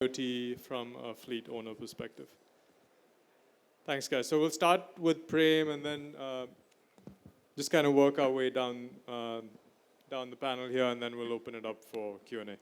IoT from a fleet owner perspective. Thanks, guys. So we'll start with Prem and then just kind of work our way down down the panel here, and then we'll open it up for Q&A.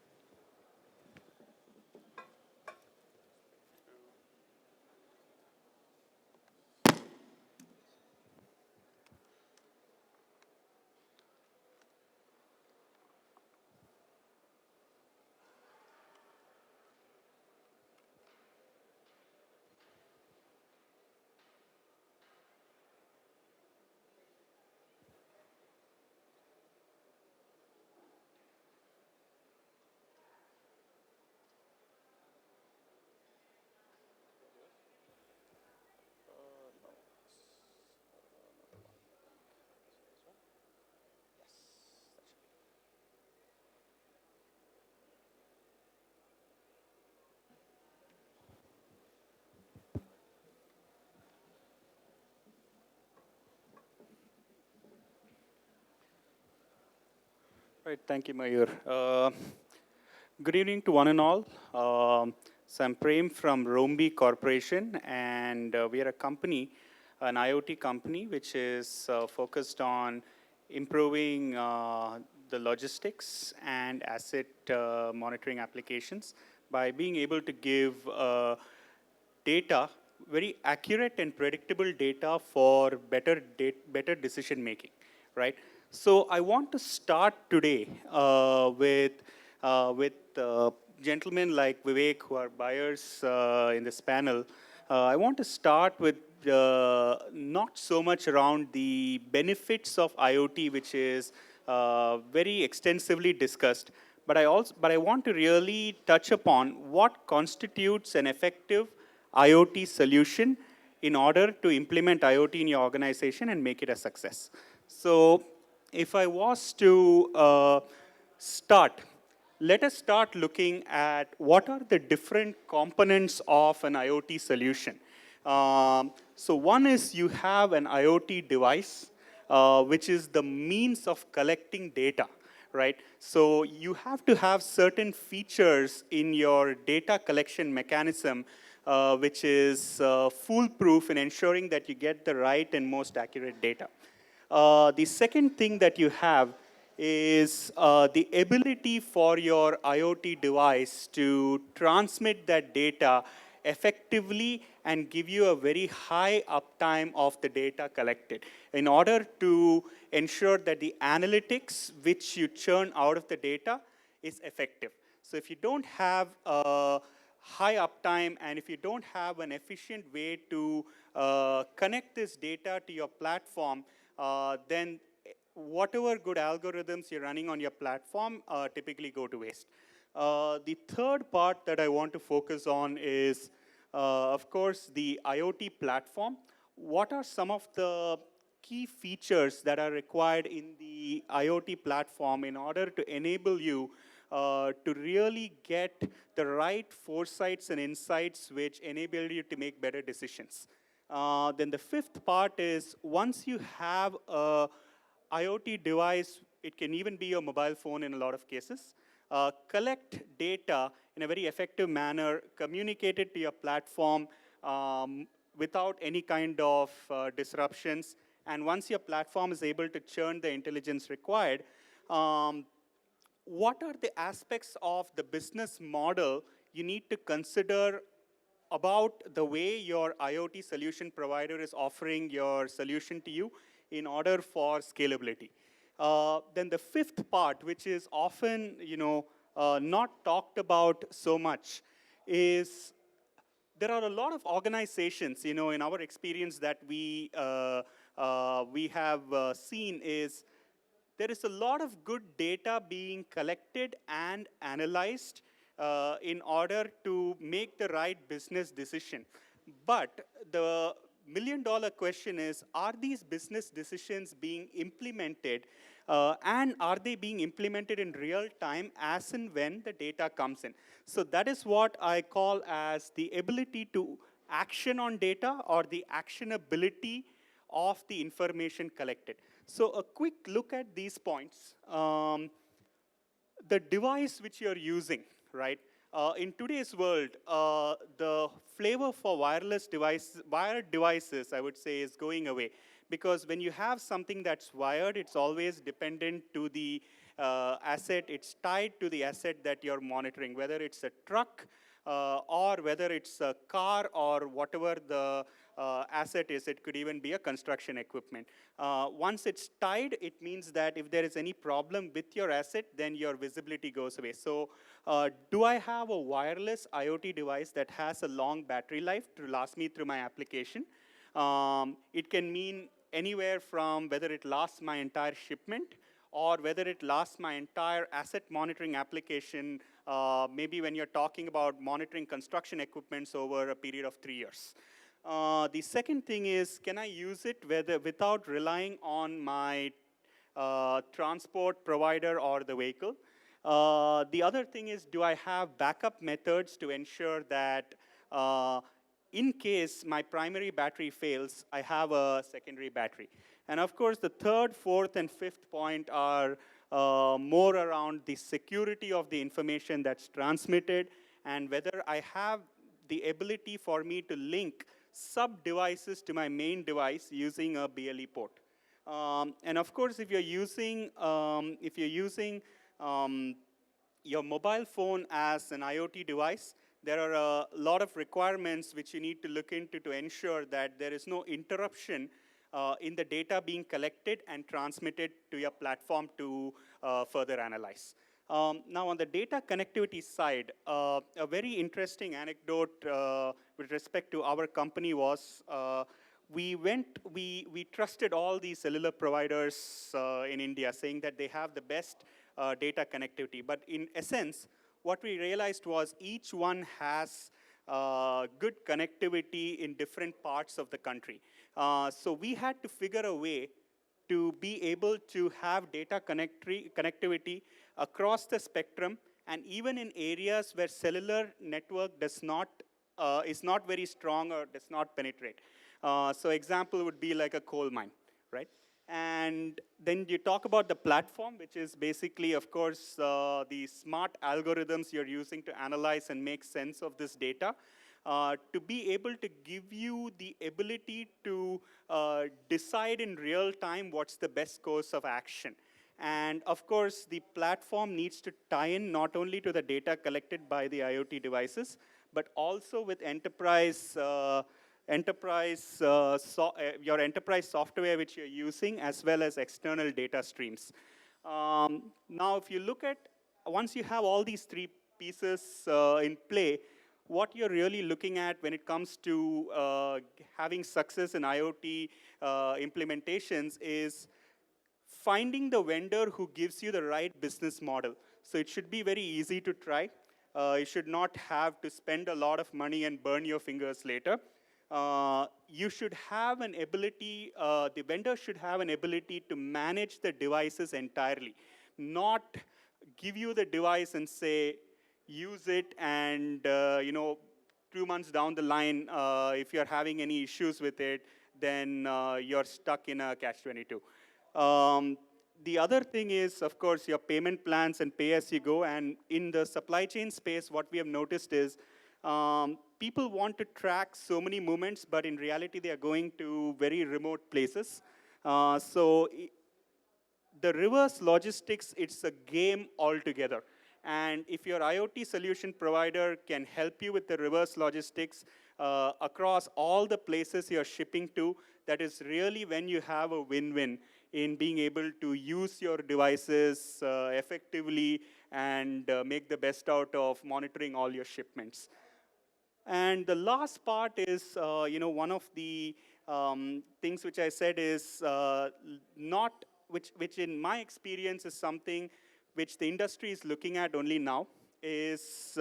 Right, thank you, Mayur. Good evening to one and all. So I'm Prem from Roambee Corporation, and we are a company, an IoT company, which is focused on improving the logistics and asset monitoring applications by being able to give data, very accurate and predictable data for better decision making, right? So I want to start today with gentlemen like Vivek, who are buyers in this panel. I want to start with not so much around the benefits of IoT, which is very extensively discussed, but I want to really touch upon what constitutes an effective IoT solution in order to implement IoT in your organization and make it a success. So if I was to start, let us start looking at what are the different components of an IoT solution. So one is you have an IoT device, which is the means of collecting data, right? So you have to have certain features in your data collection mechanism, which is foolproof in ensuring that you get the right and most accurate data. The second thing that you have is the ability for your IoT device to transmit that data effectively and give you a very high uptime of the data collected in order to ensure that the analytics which you churn out of the data is effective. So if you don't have high uptime and if you don't have an efficient way to connect this data to your platform, then whatever good algorithms you're running on your platform typically go to waste. The third part that I want to focus on is, of course, the IoT platform. What are some of the key features that are required in the IoT platform in order to enable you to really get the right foresights and insights which enable you to make better decisions? Then the fifth part is once you have a IoT device, it can even be your mobile phone in a lot of cases, collect data in a very effective manner, communicate it to your platform without any kind of disruptions. And once your platform is able to churn the intelligence required, what are the aspects of the business model you need to consider about the way your IoT solution provider is offering your solution to you in order for scalability? Then the fifth part, which is often not talked about so much, is there are a lot of organizations, in our experience that we have seen is there is a lot of good data being collected and analyzed in order to make the right business decision. But the million-dollar question is, are these business decisions being implemented and are they being implemented in real time as and when the data comes in? So that is what I call as the ability to action on data or the actionability of the information collected. So a quick look at these points. The device which you're using, right? in today's world, the flavor for wired devices, I would say, is going away. Because when you have something that's wired, it's always dependent to the asset. It's tied to the asset that you're monitoring, whether it's a truck, or whether it's a car or whatever the asset is. It could even be a construction equipment. Once it's tied, it means that if there is any problem with your asset, then your visibility goes away. So do I have a wireless IoT device that has a long battery life to last me through my application? It can mean anywhere from whether it lasts my entire shipment or whether it lasts my entire asset monitoring application, maybe when you're talking about monitoring construction equipments over a period of 3 years. The second thing is, can I use it without relying on my transport provider or the vehicle? The other thing is, do I have backup methods to ensure that in case my primary battery fails, I have a secondary battery? And of course, the third, fourth, and fifth point are more around the security of the information that's transmitted and whether I have the ability for me to link sub-devices to my main device using a BLE port. And of course, if you're using your mobile phone as an IoT device, there are a lot of requirements which you need to look into to ensure that there is no interruption in the data being collected and transmitted to your platform to further analyze. Now, on the data connectivity side, a very interesting anecdote with respect to our company was we trusted all these cellular providers in India, saying that they have the best data connectivity. But in essence, what we realized was each one has good connectivity in different parts of the country. So we had to figure a way to be able to have data connectivity across the spectrum, and even in areas where cellular network is not very strong or does not penetrate. So example would be like a coal mine, right? And then you talk about the platform, which is basically, of course, the smart algorithms you're using to analyze and make sense of this data. To be able to give you the ability to decide in real time what's the best course of action. And of course, the platform needs to tie in not only to the data collected by the IoT devices, but also with your enterprise software which you're using, as well as external data streams. Now, if you look at, once you have all these three pieces in play, what you're really looking at when it comes to having success in IoT implementations is finding the vendor who gives you the right business model. So it should be very easy to try. You should not have to spend a lot of money and burn your fingers later. You should have an ability, the vendor should have an ability to manage the devices entirely, not give you the device and say, use it, and 2 months down the line, if you're having any issues with it, then you're stuck in a catch-22. The other thing is, of course, your payment plans and pay as you go. And in the supply chain space, what we have noticed is people want to track so many movements, but in reality, they are going to very remote places. So the reverse logistics, it's a game altogether. And if your IoT solution provider can help you with the reverse logistics across all the places you're shipping to, that is really when you have a win-win in being able to use your devices effectively and make the best out of monitoring all your shipments. And the last part is, one of the things which I said is which in my experience is something which the industry is looking at only now, is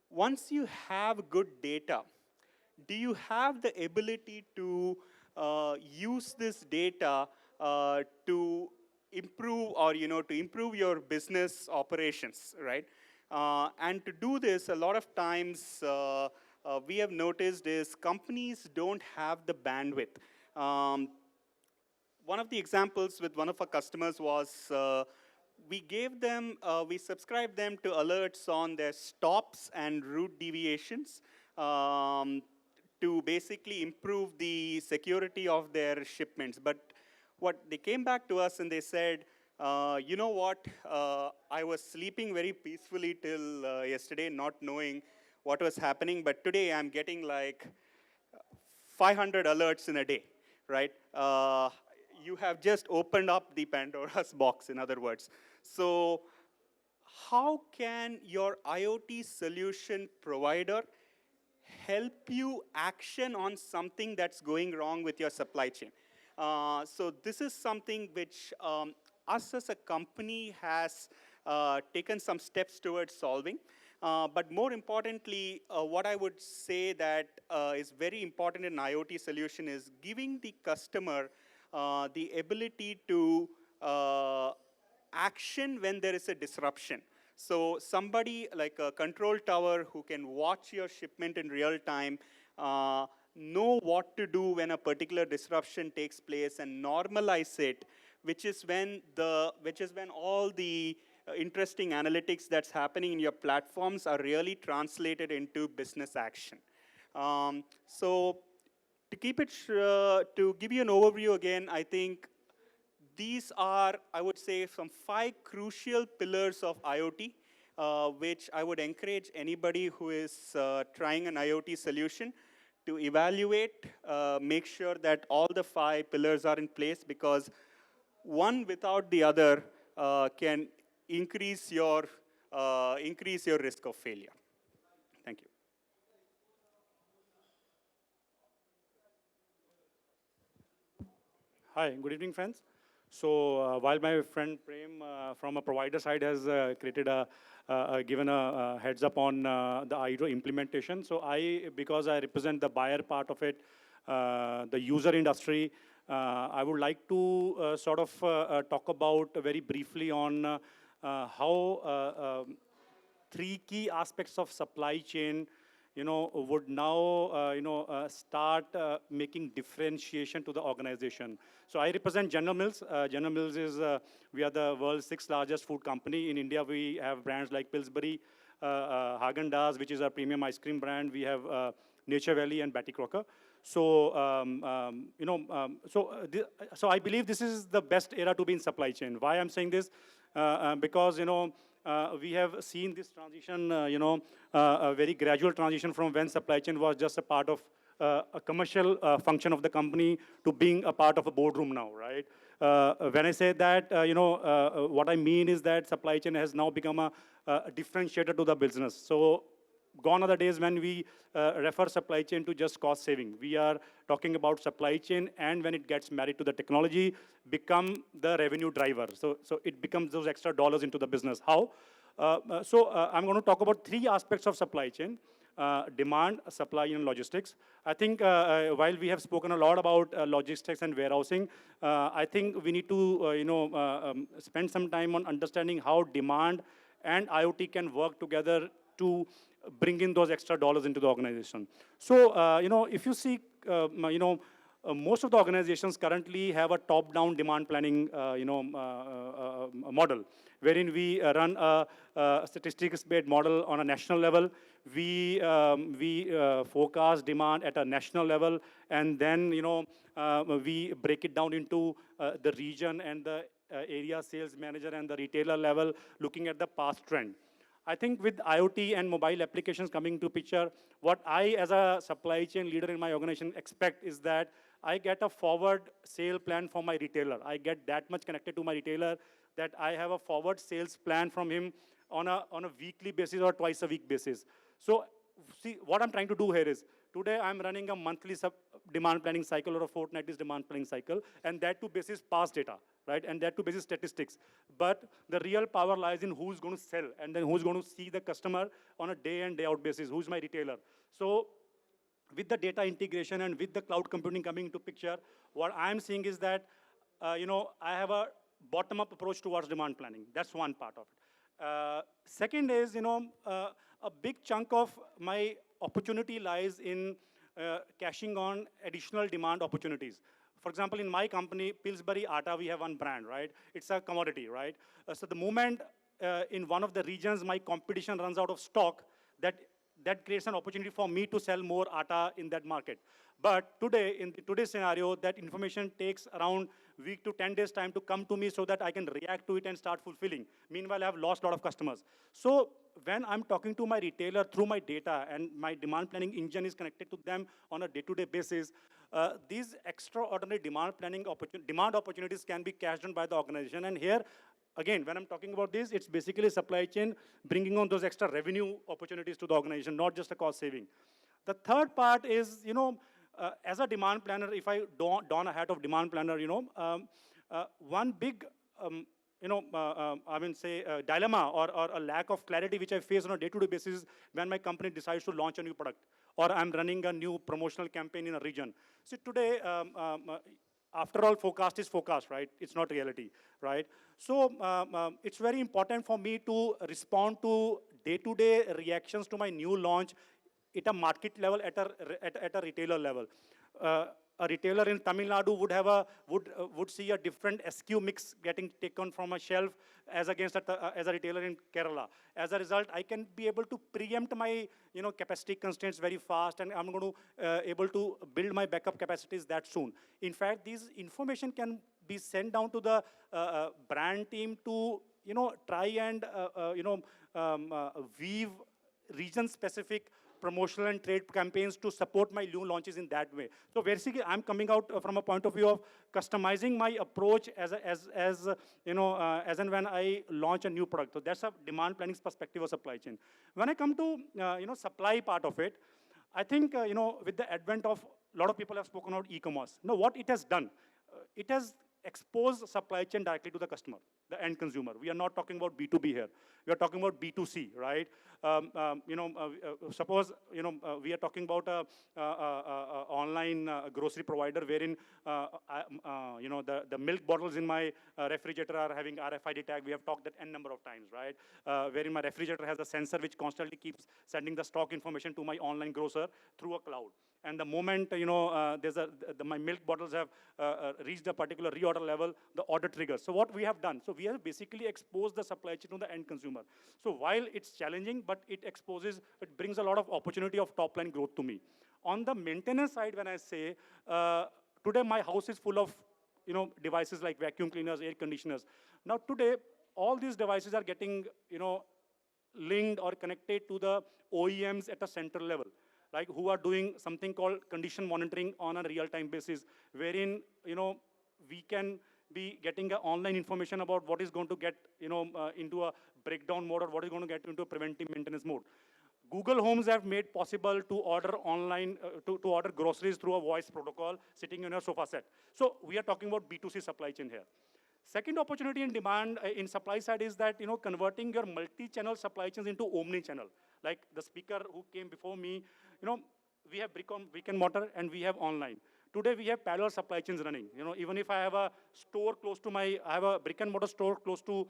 once you have good data, do you have the ability to use this data to improve to improve your business operations, right? And to do this, a lot of times we have noticed is companies don't have the bandwidth. One of the examples with one of our customers was we gave them, we subscribed them to alerts on their stops and route deviations to basically improve the security of their shipments. But what they came back to us and they said, you know what, I was sleeping very peacefully till yesterday, not knowing what was happening, but today I'm getting like 500 alerts in a day, right? You have just opened up the Pandora's box, in other words. So how can your IoT solution provider help you action on something that's going wrong with your supply chain? So this is something which us as a company has taken some steps towards solving. But more importantly, what I would say that is very important in IoT solution is giving the customer the ability to action when there is a disruption. So somebody like a control tower who can watch your shipment in real time, know what to do when a particular disruption takes place and normalize it, which is when all the interesting analytics that's happening in your platforms are really translated into business action. So to keep it, to give you an overview again, I think these are, I would say, some 5 crucial pillars of IoT, which I would encourage anybody who is trying an IoT solution to evaluate, make sure that all the 5 pillars are in place, because one without the other can increase your risk of failure. Thank you. Hi, good evening, friends. So while my friend Prem from a provider side has given a heads up on the IDO implementation, so because I represent the buyer part of it, the user industry, I would like to talk about very briefly on how 3 key aspects of supply chain would now, start making differentiation to the organization. So I represent General Mills. General Mills is, we are the world's 6th largest food company. In India, we have brands like Pillsbury, Häagen-Dazs, which is our premium ice cream brand. We have Nature Valley and Batty Crocker. So, so I believe this is the best era to be in supply chain. Why I'm saying this? Because, we have seen this transition, a very gradual transition from when supply chain was just a part of a commercial function of the company to being a part of a boardroom now, right? When I say that, what I mean is that supply chain has now become a differentiator to the business. So gone are the days when we refer supply chain to just cost saving. We are talking about supply chain, and when it gets married to the technology, become the revenue driver. So it becomes those extra dollars into the business. How? I'm going to talk about 3 aspects of supply chain. Demand, supply, and logistics. I think while we have spoken a lot about logistics and warehousing, I think we need to spend some time on understanding how demand and IoT can work together to bring in those extra dollars into the organization. So, if you see, most of the organizations currently have a top-down demand planning, model, wherein we run a statistics-based model on a national level. We forecast demand at a national level, and then, we break it down into the region and the area sales manager and the retailer level, looking at the past trend. I think with IoT and mobile applications coming to picture, what I as a supply chain leader in my organization expect is that I get a forward sale plan for my retailer. I get that much connected to my retailer that I have a forward sales plan from him on a weekly basis or twice a week basis. So see, what I'm trying to do here is, today I'm running a monthly demand planning cycle or a fortnightly demand planning cycle, and that too basis past data, right? And that too basis statistics. But the real power lies in who's going to sell, and then who's going to see the customer on a day in, day out basis, who's my retailer. So with the data integration and with the cloud computing coming into picture, what I'm seeing is that, I have a bottom-up approach towards demand planning. That's one part of it. Second is, a big chunk of my opportunity lies in cashing on additional demand opportunities. For example, in my company, Pillsbury Atta, we have one brand, right? It's a commodity, right? So the moment in one of the regions my competition runs out of stock, that creates an opportunity for me to sell more atta in that market. But today, in today's scenario, that information takes around week to 10 days time to come to me so that I can react to it and start fulfilling. Meanwhile, I've lost a lot of customers. So when I'm talking to my retailer through my data and my demand planning engine is connected to them on a day-to-day basis, these extraordinary demand opportunities can be cashed in by the organization. And here, again, when I'm talking about this, it's basically supply chain bringing on those extra revenue opportunities to the organization, not just a cost saving. The third part is, as a demand planner, if I don a hat of demand planner, one big, dilemma or a lack of clarity which I face on a day-to-day basis when my company decides to launch a new product or I'm running a new promotional campaign in a region. So today, after all, forecast is forecast, right? It's not reality, right? So it's very important for me to respond to day-to-day reactions to my new launch at a market level, at a retailer level. A retailer in Tamil Nadu would see a different SKU mix getting taken from a shelf as against as a retailer in Kerala. As a result, I can be able to preempt my capacity constraints very fast, and I'm going to able to build my backup capacities that soon. In fact, these information can be sent down to the brand team to try and weave region-specific promotional and trade campaigns to support my new launches in that way. So basically, I'm coming out from a point of view of customizing my approach as and when I launch a new product. So that's a demand planning perspective of supply chain. When I come to supply part of it, I think with the advent of a lot of people have spoken about e-commerce. Now, what it has done, it has exposed supply chain directly to the customer, the end consumer. We are not talking about B2B here. We are talking about B2C, right? Suppose we are talking about a online grocery provider wherein the milk bottles in my refrigerator are having RFID tag. We have talked that n number of times, right? Wherein my refrigerator has a sensor which constantly keeps sending the stock information to my online grocer through a cloud. And the moment my milk bottles have reached a particular reorder level, the order triggers. So what we have done, so we have basically exposed the supply chain to the end consumer. So while it's challenging, but it brings a lot of opportunity of top line growth to me. On the maintenance side, when I say, today my house is full of devices like vacuum cleaners, air conditioners. Now today, all these devices are getting linked or connected to the OEMs at a central level, like who are doing something called condition monitoring on a real-time basis, wherein we can be getting online information about what is going to get into a breakdown mode or what is going to get into a preventive maintenance mode. Google Homes have made possible to order online, to order groceries through a voice protocol sitting in your sofa set. So we are talking about B2C supply chain here. Second opportunity in demand in supply side is that converting your multi-channel supply chains into omni-channel. Like the speaker who came before me, we have brick and mortar and we have online. Today we have parallel supply chains running. Even if I have a store close to I have a brick and mortar store close to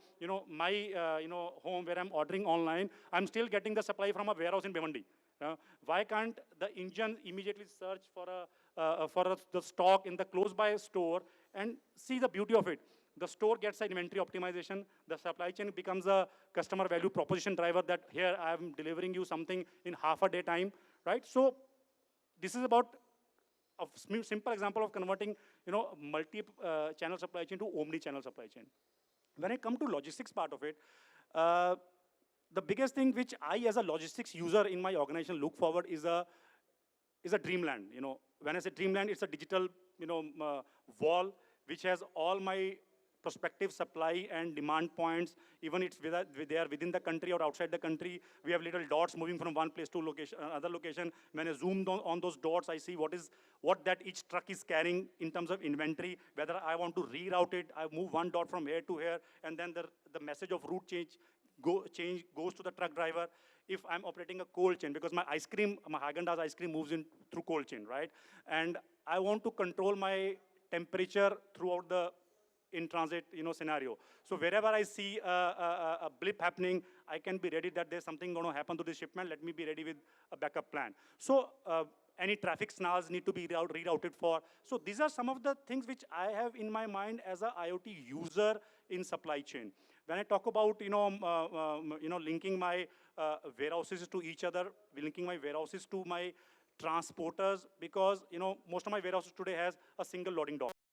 my home where I'm ordering online, I'm still getting the supply from a warehouse in Bhiwandi. Why can't the engine immediately search for the stock in the close by store and see the beauty of it? The store gets an inventory optimization. The supply chain becomes a customer value proposition driver that here I am delivering you something in half a day time, right? So this is about a simple example of converting, multi-channel supply chain to omni-channel supply chain. When I come to logistics part of it, the biggest thing which I, as a logistics user in my organization, look forward is a dreamland. When I say dreamland, it's a digital, wall which has all my prospective supply and demand points, even if they are within the country or outside the country. We have little dots moving from one place to another location. When I zoom on those dots, I see what that each truck is carrying in terms of inventory, whether I want to reroute it, I move one dot from here to here, and then the message of route change goes to the truck driver. If I'm operating a cold chain, because my Mahajan ice cream moves in through cold chain, right? And I want to control my temperature throughout the in-transit, scenario. So wherever I see a blip happening, I can be ready that there's something going to happen to this shipment. Let me be ready with a backup plan. So any traffic snarls need to be rerouted for. So these are some of the things which I have in my mind as a IoT user in supply chain. When I talk about, linking my warehouses to each other, linking my warehouses to my transporters, because, most of my warehouses today has a single loading dock.